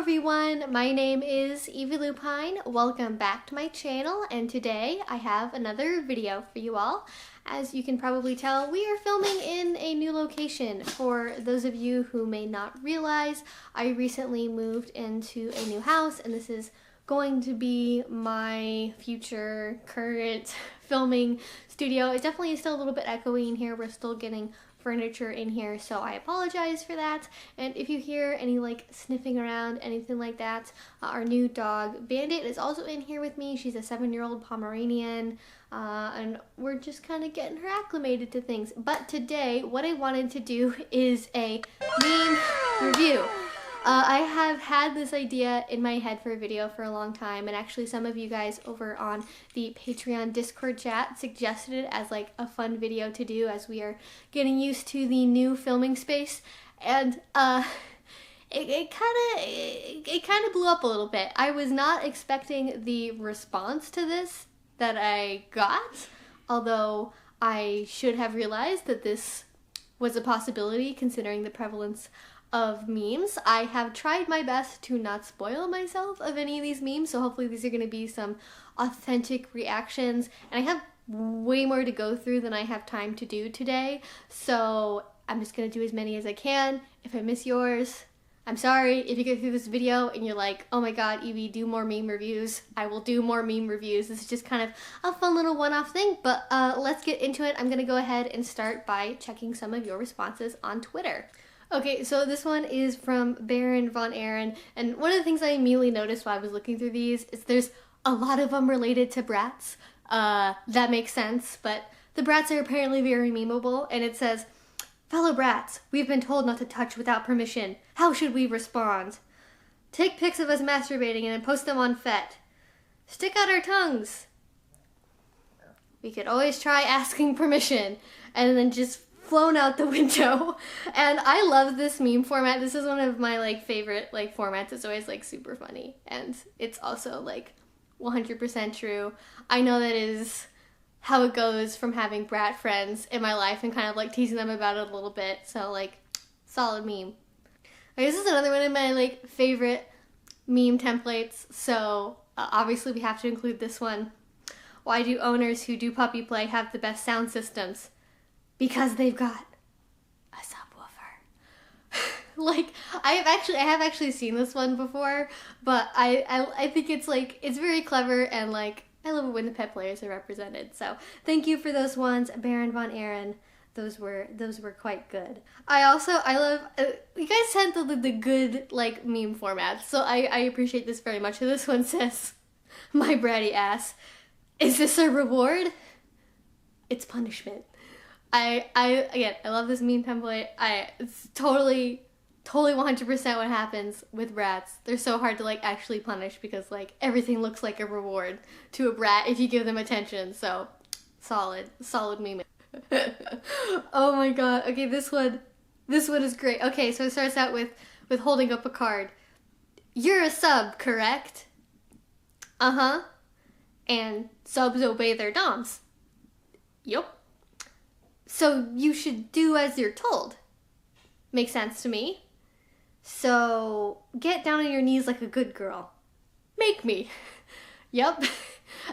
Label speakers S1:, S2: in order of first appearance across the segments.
S1: everyone, my name is Evie Lupine. Welcome back to my channel, and today I have another video for you all. As you can probably tell, we are filming in a new location. For those of you who may not realize, I recently moved into a new house, and this is going to be my future current filming studio. It definitely is still a little bit echoey in here. We're still getting furniture in here, so I apologize for that. And if you hear any like sniffing around, anything like that, our new dog Bandit is also in here with me. She's a 7-year-old Pomeranian, and we're just kind of getting her acclimated to things. But today, what I wanted to do is a meme review. I have had this idea in my head for a video for a long time, and actually some of you guys over on the Patreon Discord chat suggested it as like a fun video to do as we are getting used to the new filming space, and it kind of blew up a little bit. I was not expecting the response to this that I got, although I should have realized that this was a possibility considering the prevalence of memes. I have tried my best to not spoil myself of any of these memes, so hopefully these are going to be some authentic reactions, and I have way more to go through than I have time to do today, so I'm just going to do as many as I can. If I miss yours, I'm sorry. If you get through this video and you're like, oh my god, Evie, do more meme reviews, I will do more meme reviews. This is just kind of a fun little one-off thing, but let's get into it. I'm going to go ahead and start by checking some of your responses on Twitter. Okay, so this one is from Baron Von Aaron, and one of the things I immediately noticed while I was looking through these is there's a lot of them related to brats. That makes sense, but the brats are apparently very memeable, and it says, "Fellow brats, we've been told not to touch without permission. How should we respond? Take pics of us masturbating and then post them on FET. Stick out our tongues. We could always try asking permission," and then just flown out the window. And I love this meme format. This is one of my like favorite like formats. It's always like super funny, and it's also like 100% true. I know that is how it goes from having brat friends in my life and kind of like teasing them about it a little bit. So like, solid meme. Okay, this is another one of my like favorite meme templates, so obviously we have to include this one. Why do owners who do puppy play have the best sound systems? Because they've got a subwoofer. Like, I have actually seen this one before, but I think it's like, it's very clever, and like, I love it when the pet players are represented. So thank you for those ones, Baron Von Aaron. Those were quite good. I love, you guys sent the good like meme formats, so I appreciate this very much. So this one says, "My bratty ass, is this a reward? It's punishment." Again, I love this meme template. It's totally 100% what happens with rats. They're so hard to like actually punish because like everything looks like a reward to a brat if you give them attention. So solid meme. Oh my god. Okay, this one is great. Okay, so it starts out with holding up a card. "You're a sub, correct?" "Uh-huh. And subs obey their doms." "Yup. So you should do as you're told." "Makes sense to me." "So get down on your knees like a good girl." "Make me." Yup.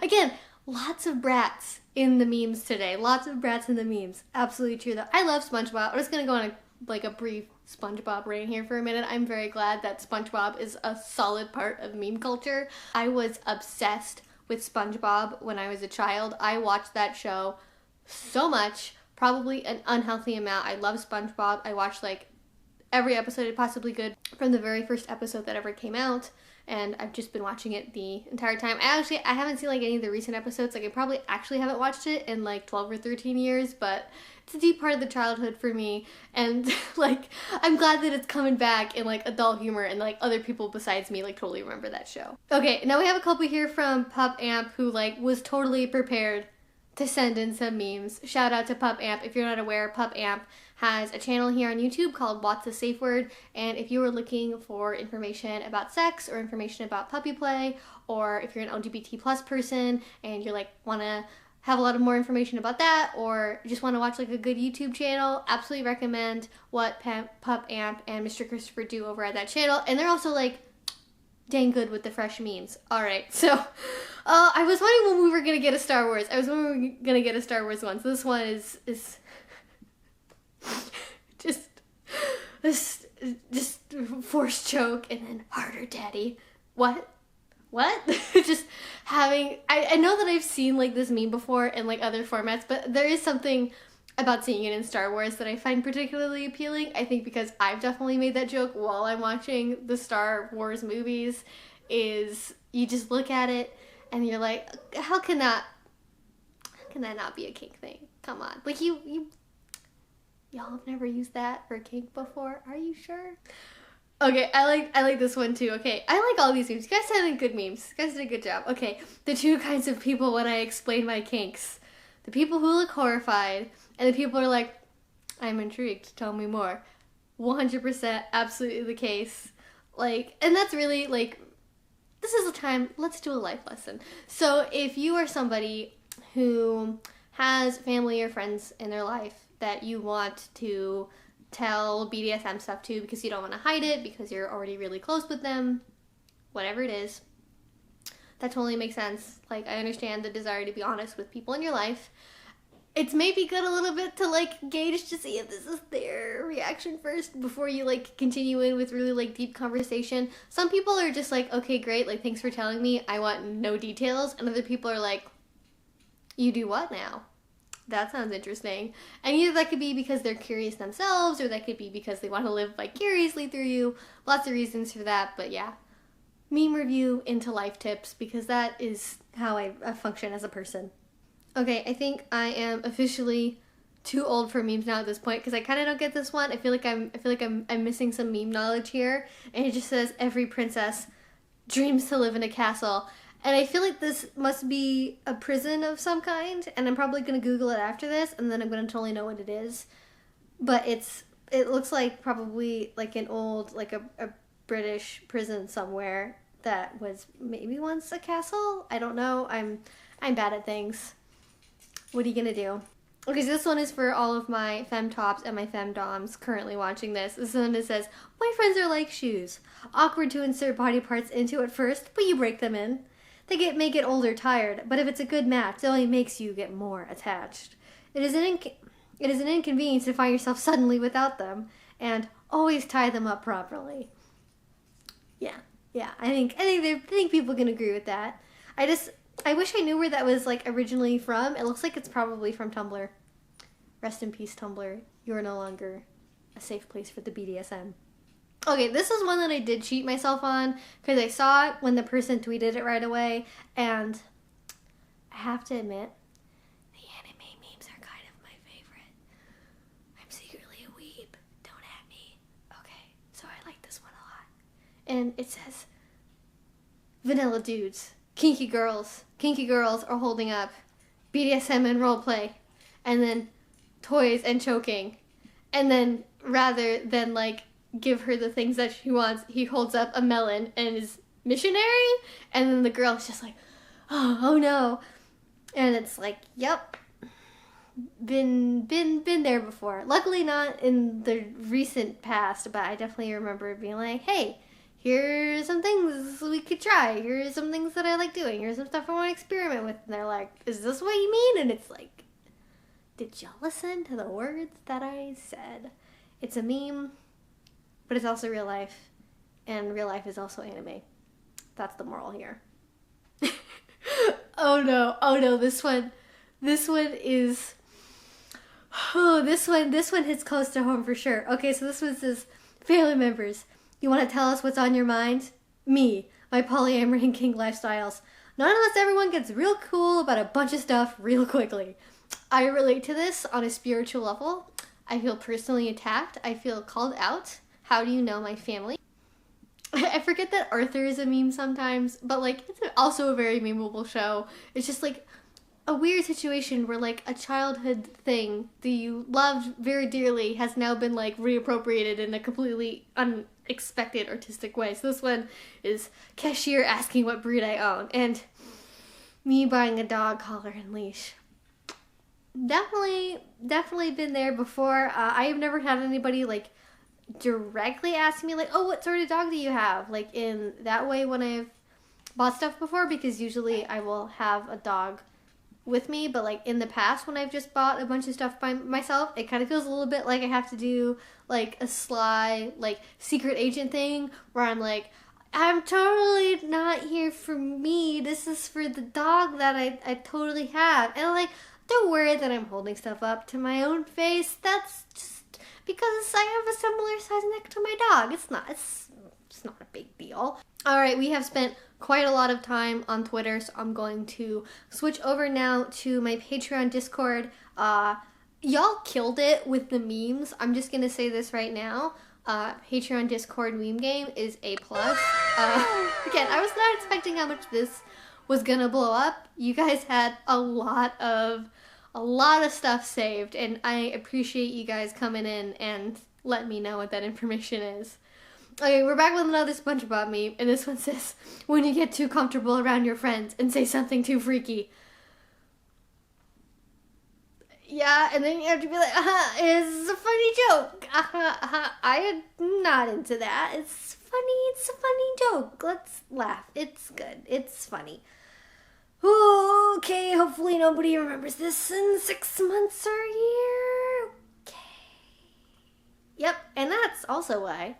S1: Again, lots of brats in the memes today. Lots of brats in the memes. Absolutely true though. I love SpongeBob. I'm just gonna go on a brief SpongeBob rant here for a minute. I'm very glad that SpongeBob is a solid part of meme culture. I was obsessed with SpongeBob when I was a child. I watched that show so much. Probably an unhealthy amount. I love SpongeBob. I watched like every episode I possibly could from the very first episode that ever came out, and I've just been watching it the entire time. I haven't seen like any of the recent episodes. Like I probably actually haven't watched it in like 12 or 13 years, but it's a deep part of the childhood for me, and like I'm glad that it's coming back in like adult humor, and like other people besides me like totally remember that show. Okay, now we have a couple here from Pup Amp who like was totally prepared to send in some memes. Shout out to Pup Amp. If you're not aware, Pup Amp has a channel here on YouTube called What's a Safe Word, and if you are looking for information about sex or information about puppy play, or if you're an LGBT plus person and you're like want to have a lot of more information about that, or just want to watch like a good YouTube channel, absolutely recommend what Pup Amp and Mr. Christopher do over at that channel. And they're also like dang good with the fresh memes. Alright, so I was wondering when we were gonna get a Star Wars. I was wondering we were gonna get a Star Wars one. So this one is just forced choke and then harder daddy. What? Just having, I know that I've seen like this meme before in like other formats, but there is something about seeing it in Star Wars that I find particularly appealing. I think because I've definitely made that joke while I'm watching the Star Wars movies, is you just look at it and you're like, how can that not be a kink thing? Come on. Like y'all have never used that for kink before? Are you sure? Okay, I like this one too. Okay, I like all these memes. You guys had good memes. You guys did a good job. Okay, the two kinds of people when I explain my kinks. The people who look horrified, and the people who are like, I'm intrigued, tell me more. 100% absolutely the case. Like, and that's really, like, this is the time, let's do a life lesson. So if you are somebody who has family or friends in their life that you want to tell BDSM stuff to because you don't want to hide it, because you're already really close with them, whatever it is, that totally makes sense. Like, I understand the desire to be honest with people in your life. It's maybe good a little bit to, like, gauge to see if this is their reaction first before you, like, continue in with really, like, deep conversation. Some people are just like, okay, great, like, thanks for telling me, I want no details. And other people are like, you do what now? That sounds interesting. And either that could be because they're curious themselves, or that could be because they want to live vicariously through you. Lots of reasons for that, but yeah. Meme review into life tips, because that is how I function as a person. Okay, I think I am officially too old for memes now at this point, because I kind of don't get this one. I feel like I'm missing some meme knowledge here. And it just says, every princess dreams to live in a castle. And I feel like this must be a prison of some kind, and I'm probably going to Google it after this, and then I'm going to totally know what it is. But it looks like probably like an old, like a British prison somewhere that was maybe once a castle? I don't know. I'm bad at things. What are you going to do? Okay, so this one is for all of my femtops and my femdoms currently watching this. This one that says, my friends are like shoes. Awkward to insert body parts into at first, but you break them in. They may get old or tired, but if it's a good match, it only makes you get more attached. It is an inconvenience to find yourself suddenly without them, and always tie them up properly. Yeah, I think people can agree with that. I wish I knew where that was like originally from. It looks like it's probably from Tumblr. Rest in peace, Tumblr. You are no longer a safe place for the BDSM. Okay, this is one that I did cheat myself on because I saw it when the person tweeted it right away, and I have to admit, the anime memes are kind of my favorite. I'm secretly a weeb. Don't at me. Okay, so I like this one a lot. And it says, vanilla dudes, kinky girls are holding up BDSM and roleplay, and then toys and choking, and then rather than like give her the things that she wants, he holds up a melon and is missionary, and then the girl's just like, oh no. And it's like, yep, been there before. Luckily not in the recent past, but I definitely remember being like, hey, here's some things we could try. Here's some things that I like doing. Here's some stuff I want to experiment with. And they're like, is this what you mean? And it's like, did y'all listen to the words that I said? It's a meme, but it's also real life, and real life is also anime. That's the moral here. Oh no, this one is, this one hits close to home for sure. Okay, so this one says, family members, you want to tell us what's on your mind? Me, my polyamory and kink lifestyles. Not unless everyone gets real cool about a bunch of stuff real quickly. I relate to this on a spiritual level. I feel personally attacked. I feel called out. How do you know my family? I forget that Arthur is a meme sometimes, but like it's also a very memeable show. It's just like a weird situation where like a childhood thing that you loved very dearly has now been like reappropriated in a completely unexpected artistic way. So this one is cashier asking what breed I own, and me buying a dog collar and leash. Definitely been there before. I have never had anybody like directly asking me, like, oh, what sort of dog do you have? Like, in that way when I've bought stuff before, because usually I will have a dog with me, but like in the past when I've just bought a bunch of stuff by myself, it kind of feels a little bit like I have to do like a sly, like, secret agent thing where I'm like, I'm totally not here for me. This is for the dog that I totally have. And like, don't worry that I'm holding stuff up to my own face. That's just because I have a similar size neck to my dog. It's not a big deal. All right, we have spent quite a lot of time on Twitter, so I'm going to switch over now to my Patreon Discord. Y'all killed it with the memes. I'm just gonna say this right now. Patreon Discord meme game is A+. Again, I was not expecting how much this was gonna blow up. You guys had a lot of stuff saved, and I appreciate you guys coming in and letting me know what that information is. Okay, we're back with another SpongeBob meme, and this one says, when you get too comfortable around your friends and say something too freaky. Yeah, and then you have to be like, it's a funny joke. I am not into that. It's a funny joke. Let's laugh. It's good. It's funny. Okay, hopefully nobody remembers this in 6 months or a year. Okay. Yep, and that's also why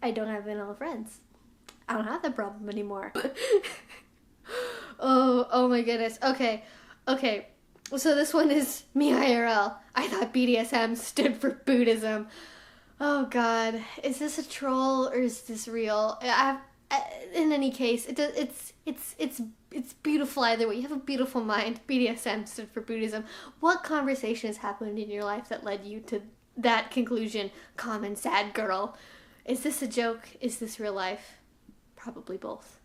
S1: I don't have vanilla friends. I don't have that problem anymore. Oh my goodness. Okay. So this one is me IRL. I thought BDSM stood for Buddhism. Oh God, is this a troll or is this real? In any case, it's beautiful either way. You have a beautiful mind. BDSM stood for Buddhism. What conversations happened in your life that led you to that conclusion? Common sad girl. Is this a joke? Is this real life? Probably both.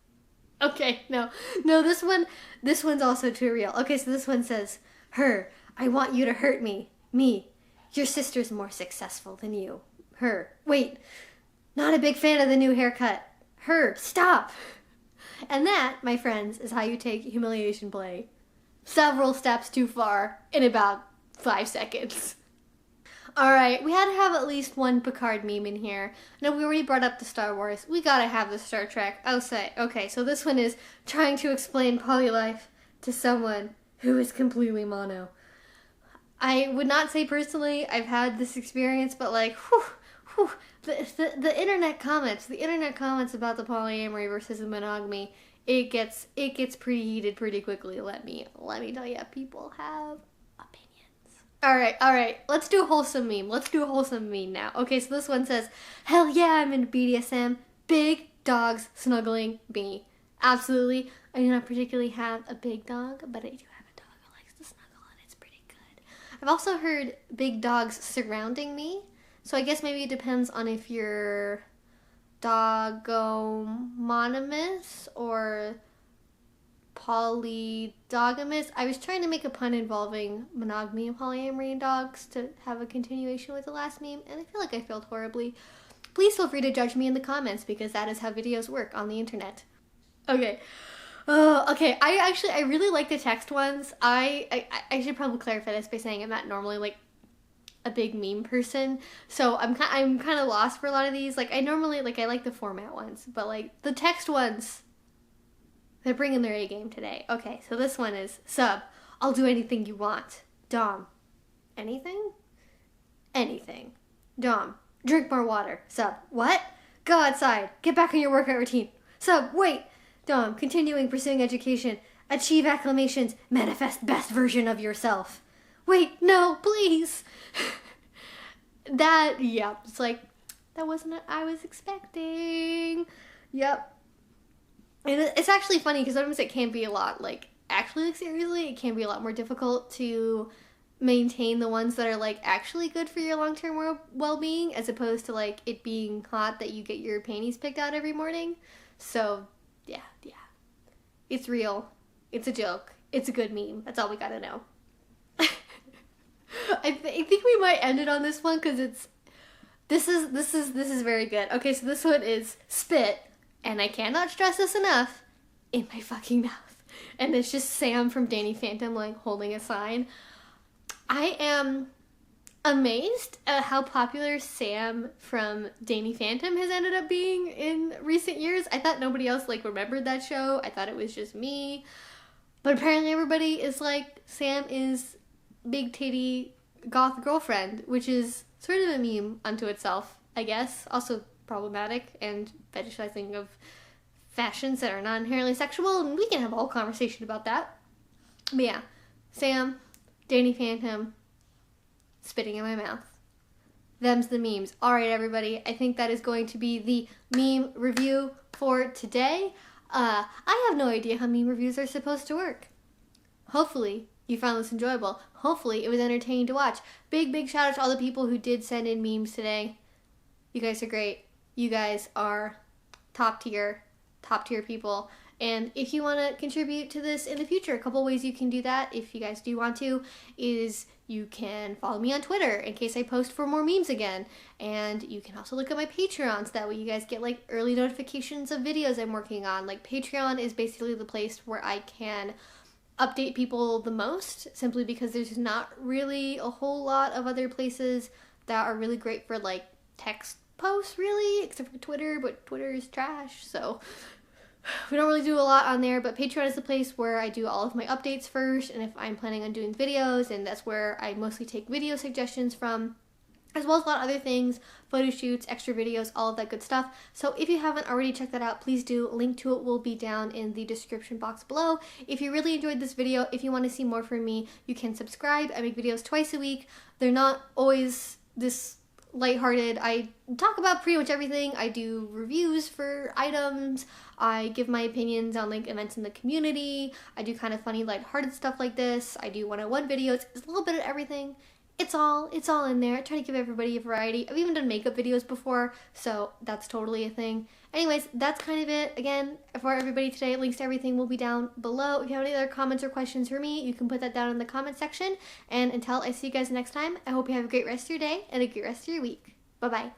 S1: Okay, no, this one's also too real. Okay, so this one says, her, I want you to hurt me. Me, your sister's more successful than you. Her, wait, not a big fan of the new haircut. Her, stop. And that, my friends, is how you take humiliation play several steps too far in about 5 seconds. Alright, we had to have at least one Picard meme in here. No, we already brought up the Star Wars. We gotta have the Star Trek. Okay, so this one is trying to explain polylife to someone who is completely mono. I would not say personally I've had this experience, but like, the internet comments about the polyamory versus the monogamy, it gets pretty heated pretty quickly. Let me tell you, people have opinions. All right. Let's do a wholesome meme now. Okay, so this one says, hell yeah, I'm into BDSM. Big dogs snuggling me. Absolutely. I do not particularly have a big dog, but I do have a dog who likes to snuggle, and it's pretty good. I've also heard big dogs surrounding me. So I guess maybe it depends on if you're dogomonymous or polydogamous. I was trying to make a pun involving monogamy and polyamory in dogs to have a continuation with the last meme, and I feel like I failed horribly. Please feel free to judge me in the comments, because that is how videos work on the internet. Okay. Okay. I really like the text ones. I should probably clarify this by saying I'm not normally like a big meme person, so I'm kind of lost for a lot of these. Like I like the format ones, but like the text ones, they're bringing their A game today. Okay, so this one is, sub, I'll do anything you want. Dom, anything? Anything. Dom, drink more water. Sub, what? Go outside. Get back on your workout routine. Sub, wait. Dom, continuing pursuing education. Achieve acclamations. Manifest best version of yourself. Wait, no, please. It's like, that wasn't what I was expecting. Yep. And it's actually funny because sometimes it can be a lot, like, actually, like, seriously, it can be a lot more difficult to maintain the ones that are, like, actually good for your long-term well-being, as opposed to, like, it being hot that you get your panties picked out every morning. So, yeah. It's real. It's a joke. It's a good meme. That's all we gotta know. I think we might end it on this one because this is very good. Okay, so this one is spit, and I cannot stress this enough, in my fucking mouth. And it's just Sam from Danny Phantom, like, holding a sign. I am amazed at how popular Sam from Danny Phantom has ended up being in recent years. I thought nobody else like remembered that show. I thought it was just me. But apparently everybody is like, Sam is big titty goth girlfriend, which is sort of a meme unto itself, I guess. Also problematic and fetishizing of fashions that are not inherently sexual, and we can have a whole conversation about that. But yeah, Sam, Danny Phantom, spitting in my mouth. Them's the memes. Alright, everybody, I think that is going to be the meme review for today. I have no idea how meme reviews are supposed to work. Hopefully, you found this enjoyable. Hopefully, it was entertaining to watch. Big shout out to all the people who did send in memes today. You guys are great. You guys are top tier people. And if you want to contribute to this in the future, a couple ways you can do that, if you guys do want to, is you can follow me on Twitter in case I post for more memes again. And you can also look at my Patreon, so that way you guys get like early notifications of videos I'm working on. Like, Patreon is basically the place where I can update people the most, simply because there's not really a whole lot of other places that are really great for like text posts, really, except for Twitter, but Twitter is trash, so we don't really do a lot on there. But Patreon is the place where I do all of my updates first, and if I'm planning on doing videos, and that's where I mostly take video suggestions from, as well as a lot of other things, photo shoots, extra videos, all of that good stuff. So if you haven't already checked that out, please do. Link to it will be down in the description box below. If you really enjoyed this video, if you want to see more from me, you can subscribe. I make videos twice a week. They're not always this lighthearted. I talk about pretty much everything. I do reviews for items. I give my opinions on like events in the community. I do kind of funny, lighthearted stuff like this. I do one-on-one videos. It's a little bit of everything. It's all in there. I try to give everybody a variety. I've even done makeup videos before, so that's totally a thing. Anyways, that's kind of it. Again, for everybody today, links to everything will be down below. If you have any other comments or questions for me, you can put that down in the comment section. And until I see you guys next time, I hope you have a great rest of your day and a great rest of your week. Bye-bye.